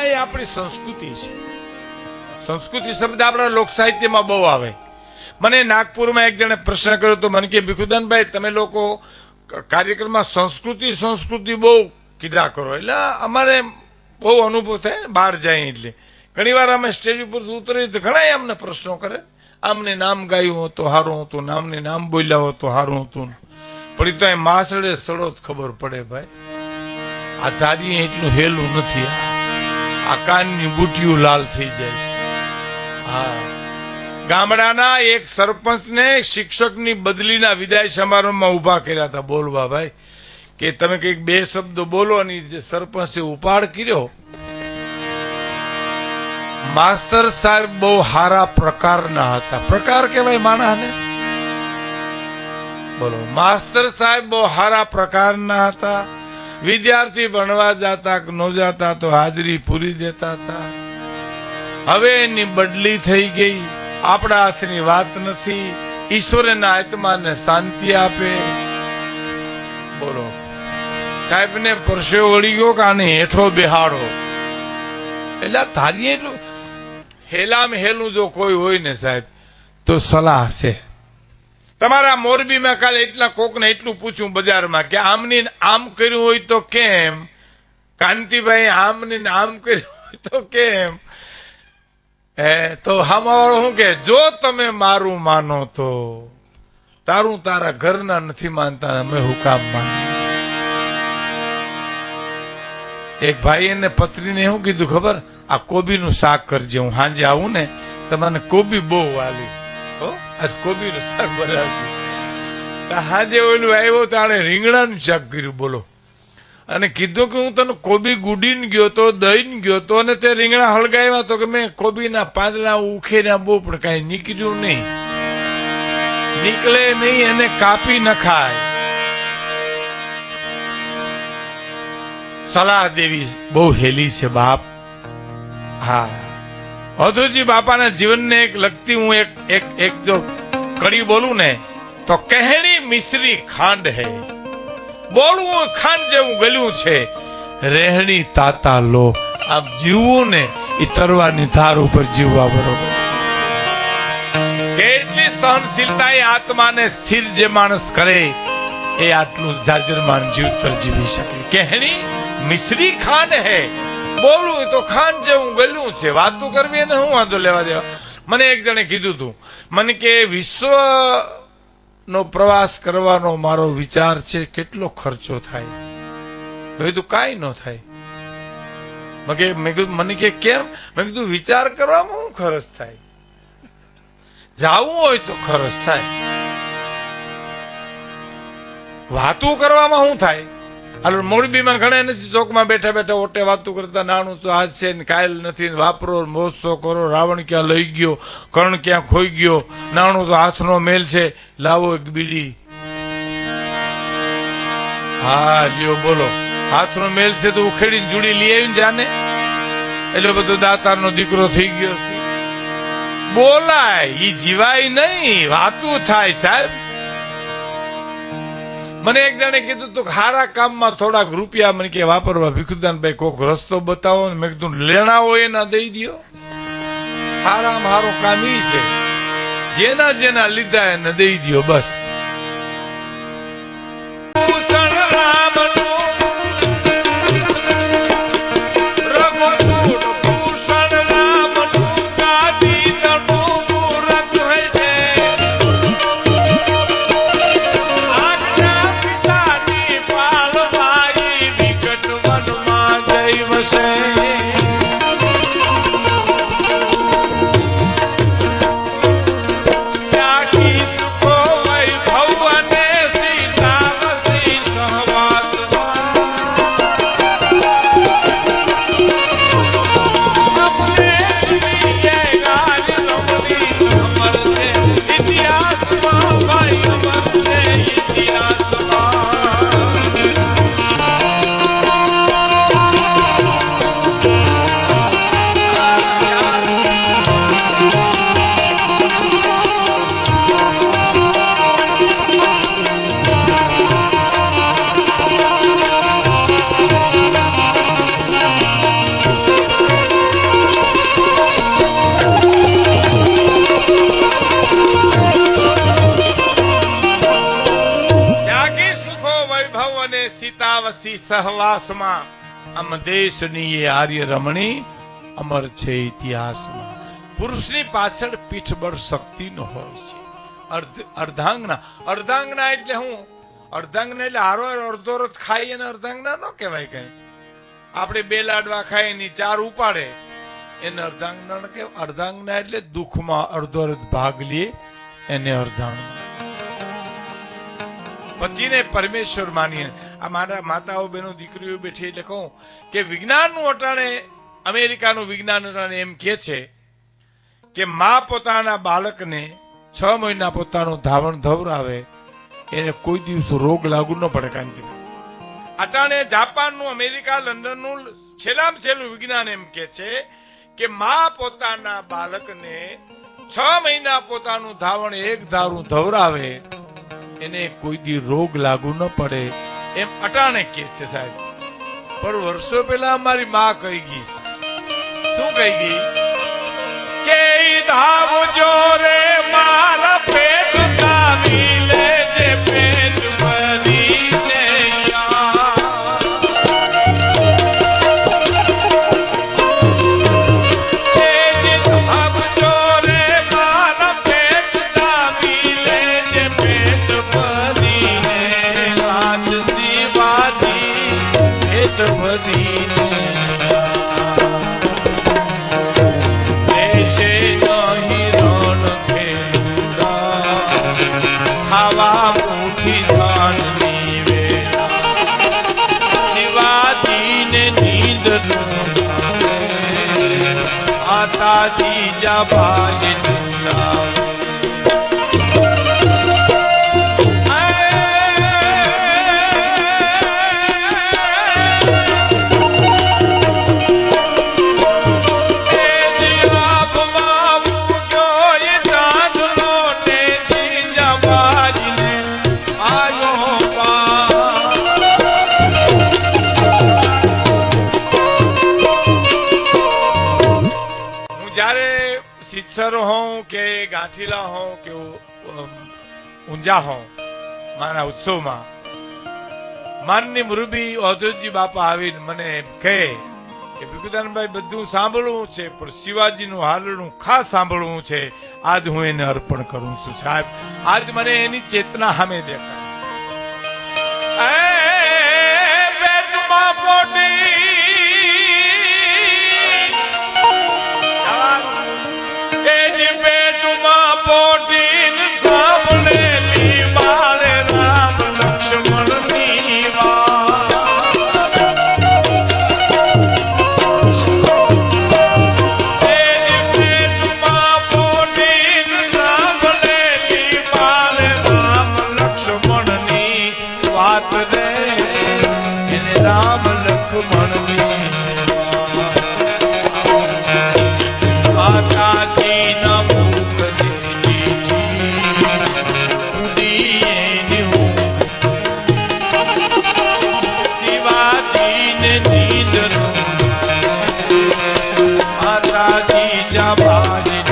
એ આપણી સંસ્કૃતિ છે. સંસ્કૃતિ શબ્દ આપણા લોક સાહિત્યમાં બહુ આવે. મને નાગપુરમાં એક જણે પ્રશ્ન કર્યો તો મને કે ભીખુદાનભાઈ તમે લોકો કાર્યક્રમમાં સંસ્કૃતિ બહુ કીધા કરો, એટલે અમારે બહુ અનુભવ થાય બહાર જાય એટલે ઘણી વાર અમે સ્ટેજ ઉપર ઉતરીએ તો ઘણા અમને પ્રશ્નો કરે, આમને નામ ગાયું હતું સારું હતું, નામને નામ બોલ્યા હતું સારું હતું, પણ તો એ માસડે સડો જ ખબર પડે ભાઈ. આ ધારી એટલું હેલું નથી, આ કાનની બુટીઓ લાલ થઈ જાય છે. હા, ગામડાના એક સરપંચને શિક્ષકની બદલીના વિદાય સમારંભમાં ઉભા કર્યા હતા બોલવા ભાઈ કે તમે કંઈક બે શબ્દો બોલો, અને જે સરપંચે ઉપાડ કર્યો. માસ્તર સાહેબ બહુ સારા પ્રકારના હતા. પ્રકાર કહેવાય માણસને? બોલો, માસ્તર સાહેબ બહુ સારા પ્રકારના હતા. વિદ્યાર્થી ભણવા જતા કે ન જતા તો હાજરી પૂરી દેતા હતા. હવે એની બદલી થઈ ગઈ. આપણા હાથની વાત નથી. ઈશ્વરના આત્માને શાંતિ આપે. બોલો, સાહેબને પરસેવો વળી ગયો કે આને હેઠો બેહાડો. એટલે ધારીએ એટલું હેલામ હેલું જો કોઈ હોય ને સાહેબ તો સલાહ છે. તમારા મોરબીમાં કાલે એટલા કોકને એટલું પૂછ્યું બજારમાં કે આમની આમ કર્યું હોય તો કેમ, કાંતિભાઈ આમની આમ કર્યું હોય તો કેમ, તો હામાવાળો શું કે જો તમે મારું માનો તો તારું તારા ઘરના નથી માનતા, અમે હું કામ માન. એક ભાઈ એને પત્રીને શું કીધું ખબર? આ કોબીનું શાક કરજે, હું સાંજે આવું ને તમને કોબી બહુ વાલી. આજ કોબીનું શાક બનાવશે. સાંજે ઓલું આવ્યો તાણે રીંગણાનું શાક કર્યું. બોલો, અને કીધું કે હું તને કોબી ગુડીને ગયો તો, દઈને ગયો તો, અને તે રીંગણા હળગાવ્યા તો કે મેં કોબીના પાંદડા ઉખેર્યા બહુ, પણ કઈ નીકળ્યું નહીં. નીકળે નહીં એને કાપી નખાય. સલાહ દેવી બહુ હેલી છે બાપ. હા, અધોજી બાપાના જીવનને એક લગતી હું એક જો કડી બોલું ને તો કહેણી મિશ્રી ખાંડ હે, બોલવું ખાંડ જેવું ગળ્યું છે, રહેણી તાતા લો. આમ જીવવું ને એ તરવાની ધાર ઉપર જીવવા બરોબર છે. કેટલી સહનશીલતા એ આત્માને સ્થિર જે માણસ કરે એ આટલું જાજરમાન જીવતર જીવી શકે. કહેણી મિશ્રી ખાંડ હે, બોલવું તો ખાંડ જેવું ગળ્યું છે. વાતું કરવી એને હું વાંધો લેવા દેવા. મને એક જણે કીધું હતું, મને કે વિશ્વ નો પ્રવાસ કરવાનો મારો વિચાર છે, કેટલો ખર્ચો થાય? મેં કીધું કાંઈ ન થાય. મને કે કેમ? મેં કીધું વિચાર કરવામાં શું ખર્ચ થાય? જાવું હોય તો ખર્ચ થાય, વાતું કરવામાં શું થાય? હાલ મોરબીમાં ઘણા નથી, ચોકમાં બેઠા બેઠા ઓટે વાતું કરતા, નાનું તો આજ છે ને કાયલ નથી, વાપરો મોજશો કરો, રાવણ ક્યાં લઈ ગયો, કર્ણ ક્યાં ખોઈ ગયો, નાનું તો હાથનો મેલ છે, લાવો એક બીડી. હા લ્યો બોલો, હાથનો મેલ છે તો ઉખેડીને જુડી લઈ આવીને જાને, એટલે બધો દાતારનો દીકરો થઈ ગયો. બોલાય ઈ જીવાય નહીં, વાતું થાય સાહેબ. મને એક જણે કીધું તું સારા કામમાં થોડાક રૂપિયા મને કે વાપરવા, ભીખુદાનભાઈ કોક રસ્તો બતાવો. મેં કીધું લેણા હોય એના દઈ દો. સારામાં સારો કામ ઈ છે, જેના જેના લીધા એને દઈ દો બસ. વસી સહવાસમાં આમ દેશની એ આર્ય રમણી અમર છે ઇતિહાસમાં. પુરુષની પાછળ પીઠબળ શક્તિ નો હોય છે. અર્ધાંગના. અર્ધાંગના એટલે હું? અર્ધાંગના એટલે હારો અડધો રથ ખાઈ અને અર્ધાંગના ન કહેવાય. કઈ આપણે 2 લાડવા ખાઈ ની 4 ઉપાડે એને અર્ધાંગના ન કહેવાય. અર્ધાંગના એટલે દુઃખમાં અડધો રથ ભાગ લે એને અર્ધાંગના. પતિને પરમેશ્વર માનીએ. આ મારા માતાઓ બહેનો દીકરીઓ બેઠી એટલે કહું કે વિજ્ઞાનનું અટાણે, અમેરિકાનું વિજ્ઞાન અટાણે એમ કહે છે કે મા પોતાના બાળકને 6 મહિના પોતાનું ધાવણ ધવરાવે એને કોઈ દિવસ રોગ લાગુ ન પડે. કાંઈ અટાણે જાપાનનું, અમેરિકા, લંડનનું છેલ્લામાં છેલ્લું વિજ્ઞાન એમ કહે છે કે મા પોતાના બાળકને 6 મહિના પોતાનું ધાવણ એક ધારું ધવરાવે એને કોઈ દી રોગ લાગુ ન પડે એમ અટાણે કે છે સાહેબ. પણ વર્ષો પહેલા અમારી માં કહી ગઈ. શું કહી ગઈ? કે ધાવજો રે મારા પેટ કાવી લેજે પેટ ભરીને જીજા ભાઈ હોं કે ગાંઠીલા હોं કે ઊંઝા હોं મારા ઉત્સવમાં માનની મુરબી ઓધોજી બાપા આવીને મને કહે કે ભીખુદાનભાઈ બધું સાંભળવું છે પણ શિવાજીનું હાલનું ખાસ સાંભળવું છે. આજ હું એને અર્પણ કરું છું સાહેબ. આજ મને એની ચેતના સામે દેખાય. રામ લખમણ માતાજી ના મુખ શિવાજી ને નીંદ માતાજી જાબાજી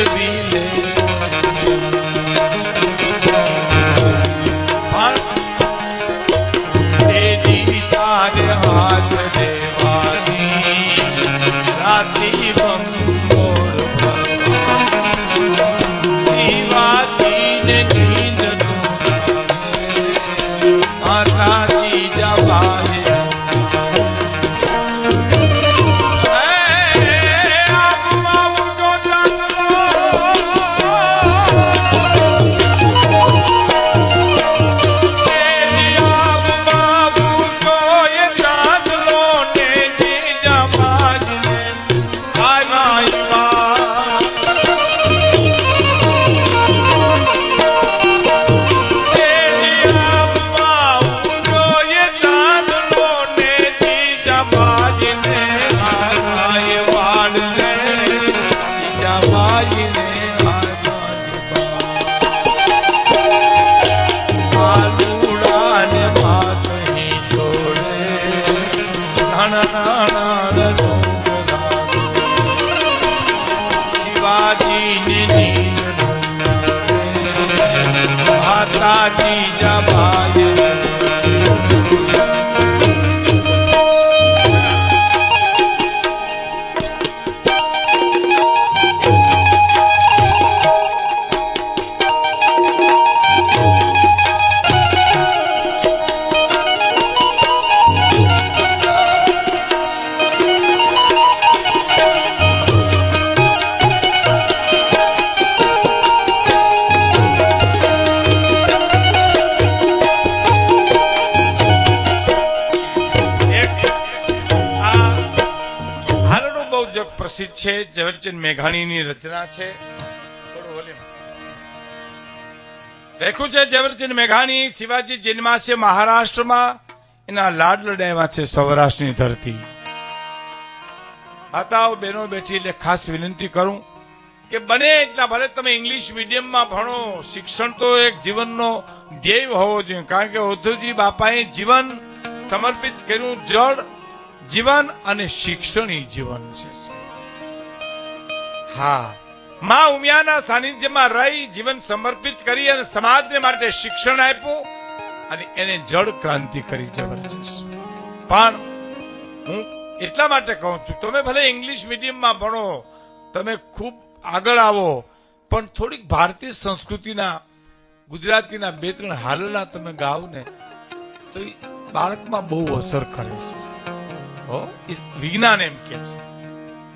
મેળવી લે તેજી તારે હાથ દેવાની રાતી બંગોળ શિવાજીને નીંદ માતાજી જવાય માતાજી જવાય પ્રસિદ્ધ છે ઝવેરચંદ મેઘાણીની રચના છે લખ્યું છે ઝવેરચંદ મેઘાણી શિવાજી જન્મા છે મહારાષ્ટ્રમાં એના લાડ લડાવ્યા છે સૌરાષ્ટ્રની ધરતી માતાઓ બહેનો બેઠી એટલે ખાસ વિનંતી કરું કે બને એટલા ભલે તમે ઇંગ્લિશ મીડિયમમાં ભણો શિક્ષણ તો એક જીવનનો ધ્યેય હોવો જોઈએ કારણ કે ઓધવજી બાપાએ જીવન સમર્પિત કર્યું જળ જીવન અને શિક્ષણ જીવન છે હા માં ઉમિયાના સાનિધ્યમાં રહી જીવન સમર્પિત કરી અને સમાજને માટે શિક્ષણ આપ્યું અને એને જળ ક્રાંતિ કરી જબરજસ્ત પણ હું એટલા માટે કહું છું તમે ભલે ઇંગ્લિશ મીડિયમમાં ભણો તમે ખૂબ આગળ આવો પણ થોડીક ભારતીય સંસ્કૃતિના ગુજરાતીના બે ત્રણ હાલના તમે ગાઓ ને તો એ બાળકમાં બહુ અસર કરે છે વિજ્ઞાન એમ કે છે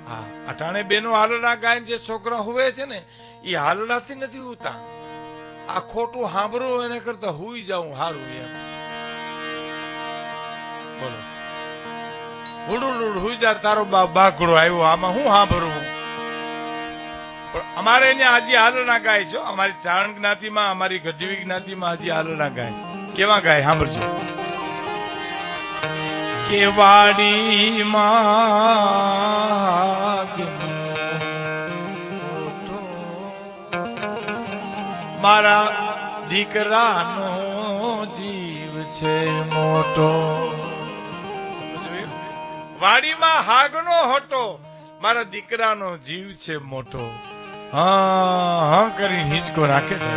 હા અટાણે બેનો હાલડા ગાય જે છોકરા હુવે છે ને એ હાલડાથી નથી હોતા આ ખોટું સાંભળવું એને કરતા હુઈ જાઉં હારું એમ બોલો હુડું હુઈ જા તારો બાઘડો આવ્યો આમાં હું સાંભળવું પણ અમારે અહીંયા હજી હાલડા ગાય છે અમારી ચારણ જ્ઞાતિમાં અમારી ગઢવી જ્ઞાતિમાં હજી હાલડા ગાય કેવા ગાય સાંભળજો કેવાડીમાં મારા દીકરાનો જીવ છે મોટો વાડીમાં હાગનો હોટો મારા દીકરાનો જીવ છે મોટો હા કરીને હિંચકો રાખે છે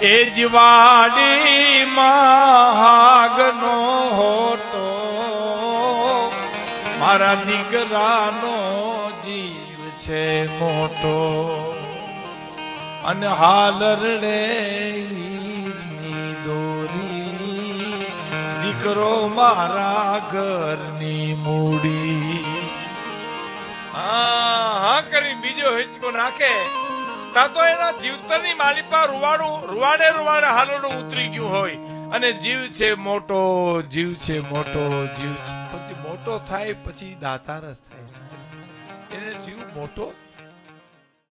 એ જ વાડીમાં હાગનો હોટો મારા દીકરાનો જીવ છે મોટો અને હાલરડે દોરી દીકરો મારા ઘરની મૂડી હા કરી બીજો હિંચકો નાખે તા તો એના જીવતરની માલી પર રૂવાડે હાલરડું ઉતરી ગયું હોય અને જીવ છે મોટો જીવ છે મોટો જીવ છે પછી મોટો થાય પછી દાતાર જ થાય એને જીવ મોટો